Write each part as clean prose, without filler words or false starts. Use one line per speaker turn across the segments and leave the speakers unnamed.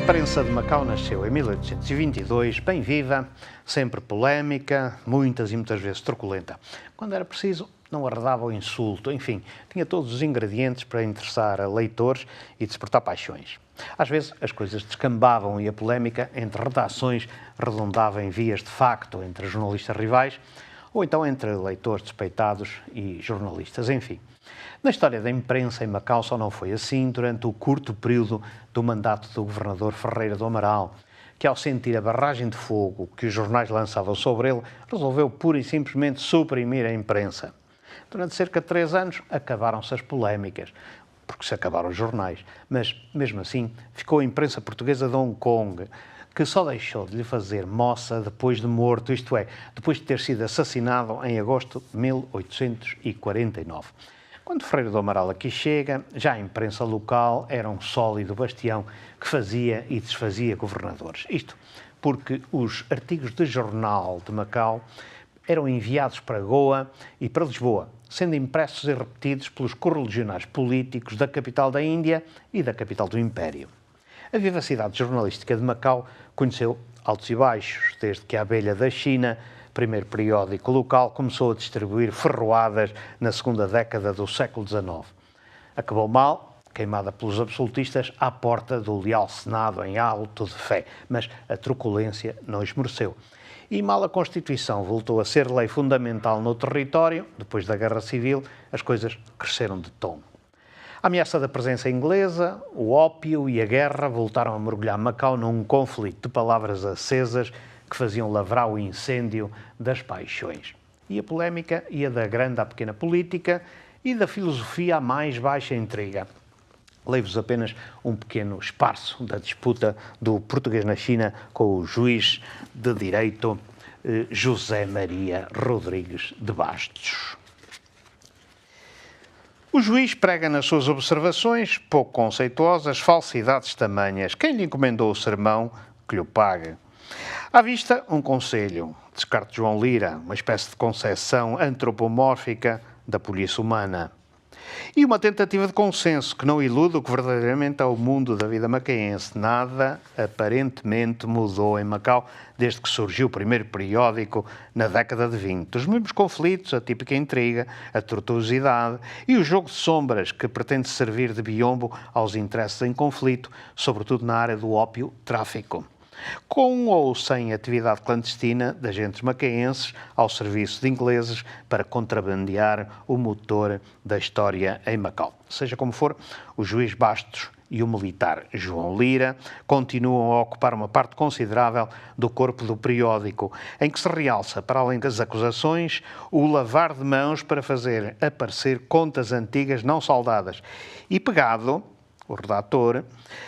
imprensa de Macau nasceu em 1822, bem viva, sempre polémica, muitas e muitas vezes truculenta. Quando era preciso, não arredava o insulto, enfim, tinha todos os ingredientes para interessar a leitores e despertar paixões. Às vezes as coisas descambavam e a polémica entre redações redundava em vias de facto entre jornalistas rivais ou então entre leitores despeitados e jornalistas, enfim. Na história da imprensa em Macau só não foi assim durante o curto período do mandato do governador Ferreira do Amaral, que ao sentir a barragem de fogo que os jornais lançavam sobre ele, resolveu pura e simplesmente suprimir a imprensa. Durante cerca de 3 anos acabaram-se as polémicas, porque se acabaram os jornais, mas mesmo assim ficou a imprensa portuguesa de Hong Kong, que só deixou de lhe fazer moça depois de morto, isto é, depois de ter sido assassinado em agosto de 1849. Quando Ferreira do Amaral aqui chega, já a imprensa local era um sólido bastião que fazia e desfazia governadores. Isto porque os artigos de jornal de Macau eram enviados para Goa e para Lisboa, sendo impressos e repetidos pelos correligionários políticos da capital da Índia e da capital do Império. A vivacidade jornalística de Macau conheceu altos e baixos, desde que a Abelha da China, primeiro periódico local, começou a distribuir ferroadas na segunda década do século XIX. Acabou mal, queimada pelos absolutistas, à porta do leal Senado em auto de fé, mas a truculência não esmoreceu. E mal a Constituição voltou a ser lei fundamental no território, depois da Guerra Civil, as coisas cresceram de tom. A ameaça da presença inglesa, o ópio e a guerra voltaram a mergulhar Macau num conflito de palavras acesas que faziam lavrar o incêndio das paixões. E a polémica ia da grande à pequena política e da filosofia à mais baixa intriga. Leio-vos apenas um pequeno esparço da disputa do português na China com o juiz de direito José Maria Rodrigues de Bastos. O juiz prega nas suas observações, pouco conceituosas, falsidades tamanhas. Quem lhe encomendou o sermão, que lhe pague. À vista, um conselho, descarte João Lira, uma espécie de concepção antropomórfica da polícia humana. E uma tentativa de consenso que não ilude o que verdadeiramente é o mundo da vida macaense. Nada, aparentemente, mudou em Macau desde que surgiu o primeiro periódico na década de 20. Os mesmos conflitos, a típica intriga, a tortuosidade e o jogo de sombras que pretende servir de biombo aos interesses em conflito, sobretudo na área do ópio-tráfico. Com ou sem atividade clandestina de agentes macaenses ao serviço de ingleses para contrabandear o motor da história em Macau. Seja como for, o juiz Bastos e o militar João Lira continuam a ocupar uma parte considerável do corpo do periódico, em que se realça, para além das acusações, o lavar de mãos para fazer aparecer contas antigas não saldadas. E pegado, o redator,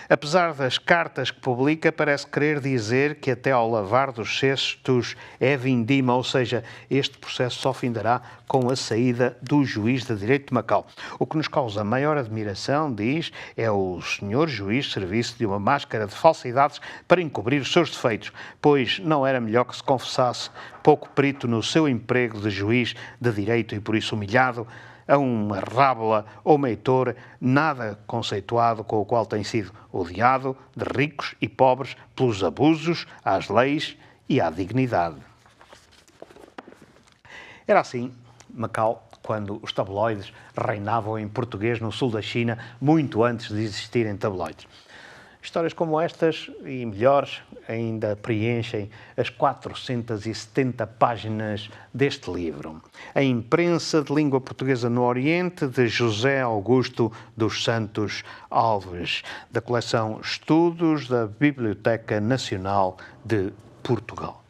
apesar das cartas que publica, parece querer dizer que até ao lavar dos cestos é vindima, ou seja, este processo só findará com a saída do juiz de direito de Macau. O que nos causa maior admiração, diz, é o senhor juiz serviço de uma máscara de falsidades para encobrir os seus defeitos, pois não era melhor que se confessasse pouco perito no seu emprego de juiz de direito e por isso humilhado a uma rábula ou meitor nada conceituado com o qual tem sido odiado de ricos e pobres pelos abusos às leis e à dignidade. Era assim Macau quando os tabloides reinavam em português no sul da China, muito antes de existirem tabloides. Histórias como estas, e melhores, ainda preenchem as 470 páginas deste livro. A Imprensa de Língua Portuguesa no Oriente, de José Augusto dos Santos Alves, da coleção Estudos da Biblioteca Nacional de Portugal.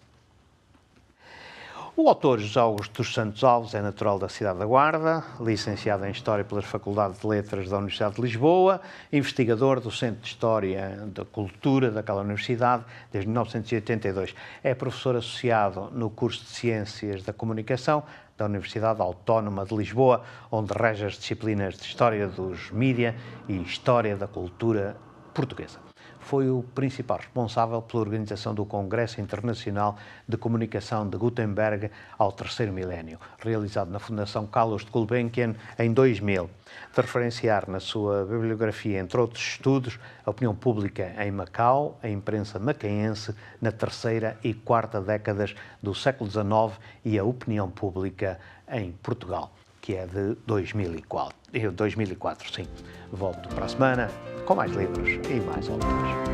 O autor José Augusto dos Santos Alves é natural da cidade da Guarda, licenciado em História pelas Faculdades de Letras da Universidade de Lisboa, investigador do Centro de História da Cultura daquela universidade desde 1982. É professor associado no curso de Ciências da Comunicação da Universidade Autónoma de Lisboa, onde rege as disciplinas de História dos Mídia e História da Cultura Portuguesa. foi o principal responsável pela organização do Congresso Internacional de Comunicação de Gutenberg ao terceiro milénio, realizado na Fundação Carlos de Gulbenkian em 2000. De referenciar na sua bibliografia, entre outros estudos, a opinião pública em Macau, a imprensa macaense na terceira e quarta décadas do século XIX e a opinião pública em Portugal, que é de 2004. Sim. Volto para a semana com mais livros e mais autores.